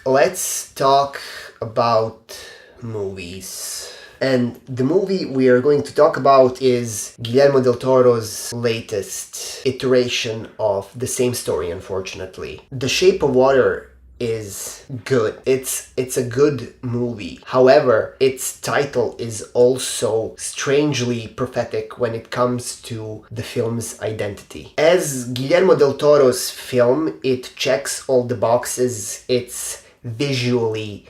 let's talk about movies. And the movie we are going to talk about is Guillermo del Toro's latest iteration of the same story, unfortunately. The Shape of Water is good. It's a good movie. However, its title is also strangely prophetic when it comes to the film's identity. As Guillermo del Toro's film, it checks all the boxes. It's visually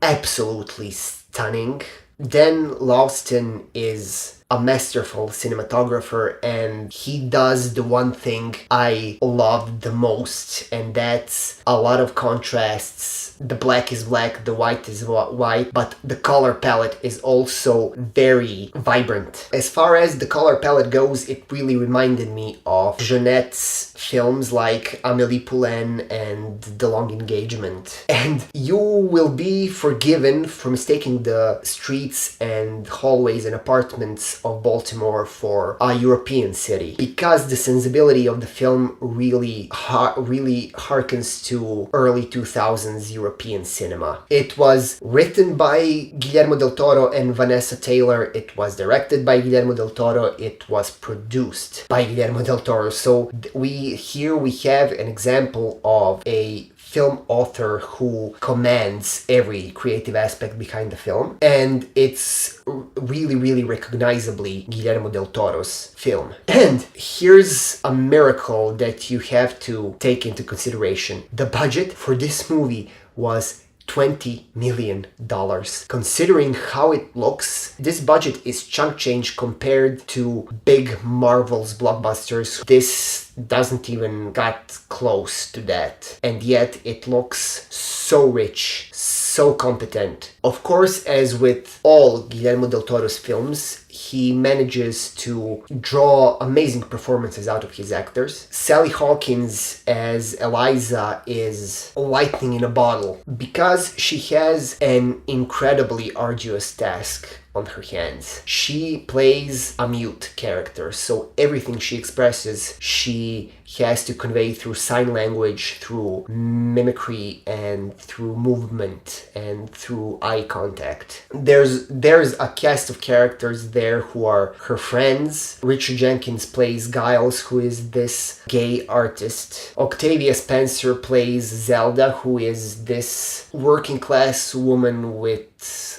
absolutely stunning. Dan Laustin is a masterful cinematographer, and he does the one thing I love the most, and that's a lot of contrasts. The black is black, the white is white, but the color palette is also very vibrant. As far as the color palette goes, it really reminded me of Jeanette's films like Amélie Poulain and The Long Engagement. And you will be forgiven for mistaking the streets and hallways and apartments of Baltimore for a European city, because the sensibility of the film really harkens to early 2000s European cinema. It was written by Guillermo del Toro and Vanessa Taylor. It was directed by Guillermo del Toro. It was produced by Guillermo del Toro. So we have an example of a film author who commands every creative aspect behind the film, and it's really recognizably Guillermo del Toro's film. And here's a miracle that you have to take into consideration. The budget for this movie was $20 million. Considering how it looks, this budget is chunk change compared to big Marvel's blockbusters. This doesn't even got close to that. And yet it looks so rich, so competent. Of course, as with all Guillermo del Toro's films, he manages to draw amazing performances out of his actors. Sally Hawkins as Eliza is lightning in a bottle because she has an incredibly arduous task on her hands. She plays a mute character, so everything she expresses, she has to convey through sign language, through mimicry, and through movement, and through eye contact. There's a cast of characters there who are her friends. Richard Jenkins plays Giles, who is this gay artist. Octavia Spencer plays Zelda, who is this working class woman with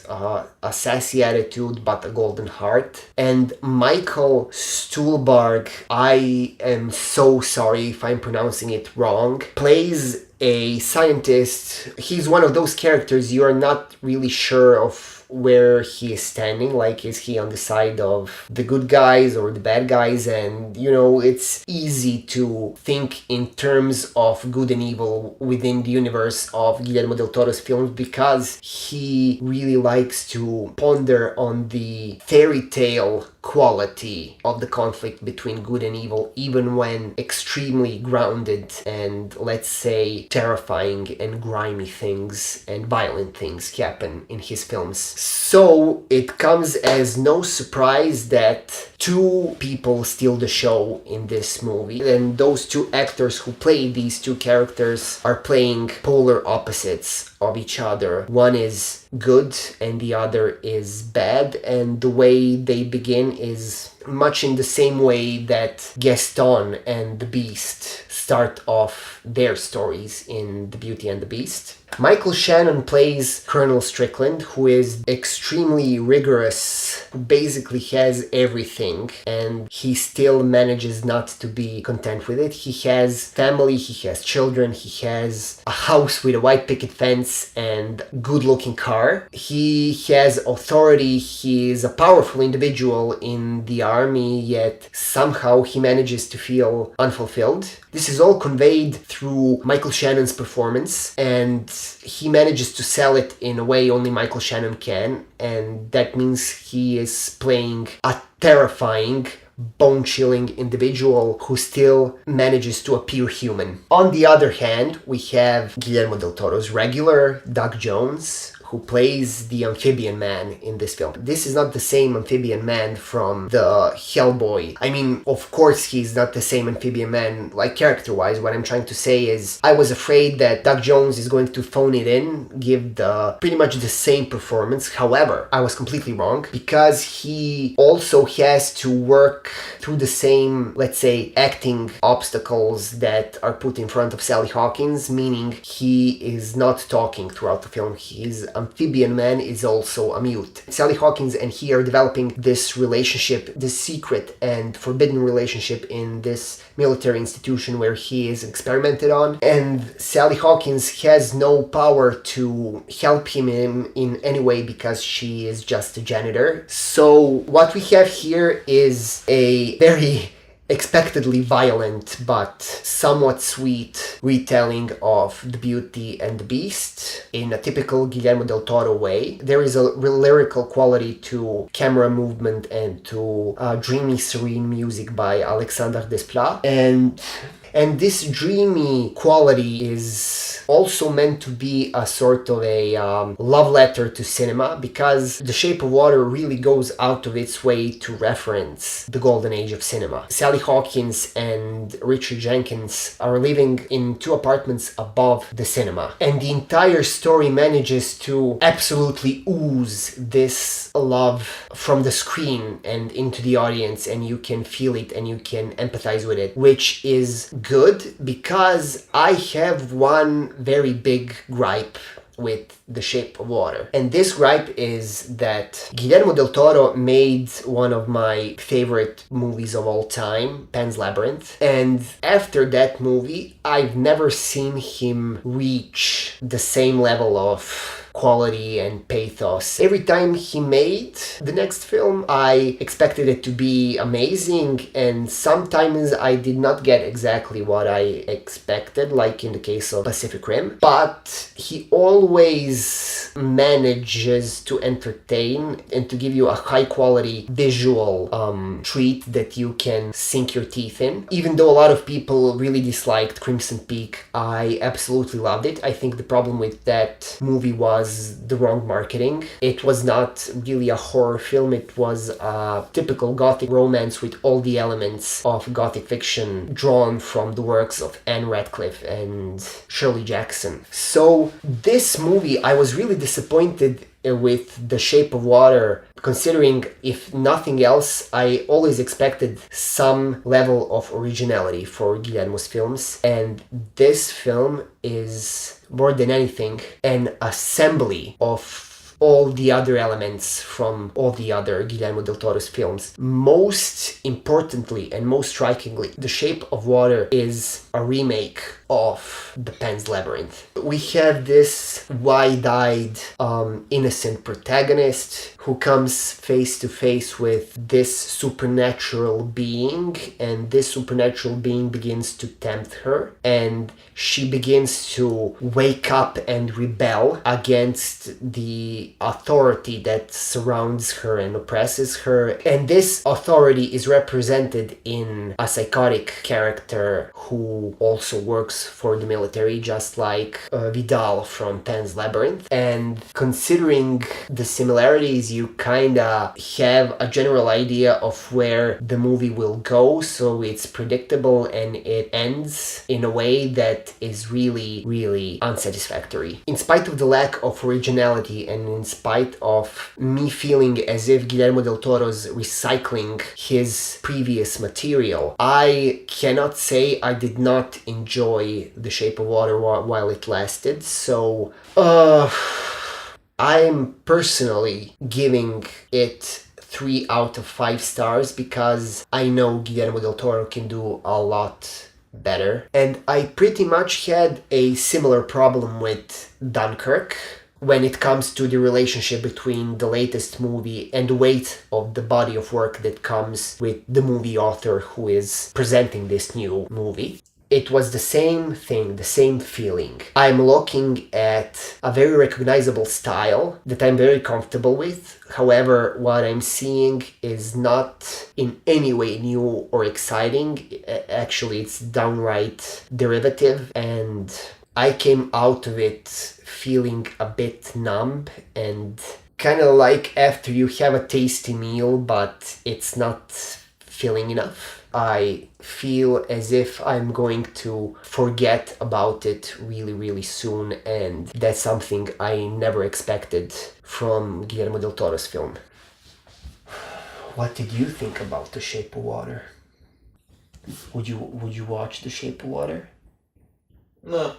a sassy attitude but a golden heart. And Michael Stuhlbarg, I am so sorry if I'm pronouncing it wrong, plays a scientist. He's one of those characters you are not really sure of where he is standing. Like, is he on the side of the good guys or the bad guys? And it's easy to think in terms of good and evil within the universe of Guillermo del Toro's films, because he really likes to ponder on the fairy tale quality of the conflict between good and evil, even when extremely grounded and, let's say, terrifying and grimy things and violent things happen in his films. So it comes as no surprise that two people steal the show in this movie, and those two actors who play these two characters are playing polar opposites of each other. One is good and the other is bad, and the way they begin is much in the same way that Gaston and the Beast start off their stories in The Beauty and the Beast. Michael Shannon plays Colonel Strickland, who is extremely rigorous, basically has everything, and he still manages not to be content with it. He has family, he has children, he has a house with a white picket fence and good-looking car. He has authority, he is a powerful individual in the army, yet somehow he manages to feel unfulfilled. This is all conveyed through Michael Shannon's performance, and he manages to sell it in a way only Michael Shannon can, and that means he is playing a terrifying, bone-chilling individual who still manages to appear human. On the other hand, we have Guillermo del Toro's regular, Doug Jones, who plays the amphibian man in this film. This is not the same amphibian man from the Hellboy. I mean, of course he's not the same amphibian man, like character-wise. What I'm trying to say is I was afraid that Doug Jones is going to phone it in, give the pretty much the same performance. However, I was completely wrong, because he also has to work through the same, let's say, acting obstacles that are put in front of Sally Hawkins, meaning he is not talking throughout the film. His amphibian man is also a mute. Sally Hawkins and he are developing this relationship, this secret and forbidden relationship in this military institution where he is experimented on, and Sally Hawkins has no power to help him in any way because she is just a janitor. So what we have here is a very expectedly violent but somewhat sweet retelling of The Beauty and the Beast in a typical Guillermo del Toro way. There is a lyrical quality to camera movement and to dreamy, serene music by Alexandre Desplat, and this dreamy quality is also meant to be a sort of a love letter to cinema, because The Shape of Water really goes out of its way to reference the golden age of cinema. Sally Hawkins and Richard Jenkins are living in two apartments above the cinema, and the entire story manages to absolutely ooze this love from the screen and into the audience, and you can feel it and you can empathize with it, which is good, because I have one very big gripe with The Shape of Water. And this gripe is that Guillermo del Toro made one of my favorite movies of all time, Pan's Labyrinth, and after that movie I've never seen him reach the same level of quality and pathos. Every time he made the next film, I expected it to be amazing, and sometimes I did not get exactly what I expected, like in the case of Pacific Rim, but he always manages to entertain and to give you a high quality visual treat that you can sink your teeth in. Even though a lot of people really disliked Crimson Peak, I absolutely loved it. I think the problem with that movie was the wrong marketing. It was not really a horror film, it was a typical gothic romance with all the elements of gothic fiction drawn from the works of Anne Radcliffe and Shirley Jackson. So this movie, I was really disappointed with The Shape of Water, considering, if nothing else, I always expected some level of originality for Guillermo's films, and this film is, more than anything, an assembly of all the other elements from all the other Guillermo del Toro's films. Most importantly and most strikingly, The Shape of Water is a remake of The Pan's Labyrinth. We have this wide-eyed, innocent protagonist who comes face to face with this supernatural being, and this supernatural being begins to tempt her, and she begins to wake up and rebel against the authority that surrounds her and oppresses her. And this authority is represented in a psychotic character who also works for the military, just like Vidal from Pan's Labyrinth. And considering the similarities, you kinda have a general idea of where the movie will go, so it's predictable and it ends in a way that is really, really unsatisfactory. In spite of the lack of originality and in spite of me feeling as if Guillermo del Toro's recycling his previous material, I cannot say I did not enjoy The Shape of Water while it lasted. So, I'm personally giving it 3 out of 5 stars, because I know Guillermo del Toro can do a lot better. And I pretty much had a similar problem with Dunkirk when it comes to the relationship between the latest movie and the weight of the body of work that comes with the movie author who is presenting this new movie. It was the same thing, the same feeling. I'm looking at a very recognizable style that I'm very comfortable with. However, what I'm seeing is not in any way new or exciting. Actually, it's downright derivative, and I came out of it feeling a bit numb and kind of like after you have a tasty meal but it's not filling enough. I feel as if I'm going to forget about it really, really soon, and that's something I never expected from Guillermo del Toro's film. What did you think about The Shape of Water? Would you watch The Shape of Water? No.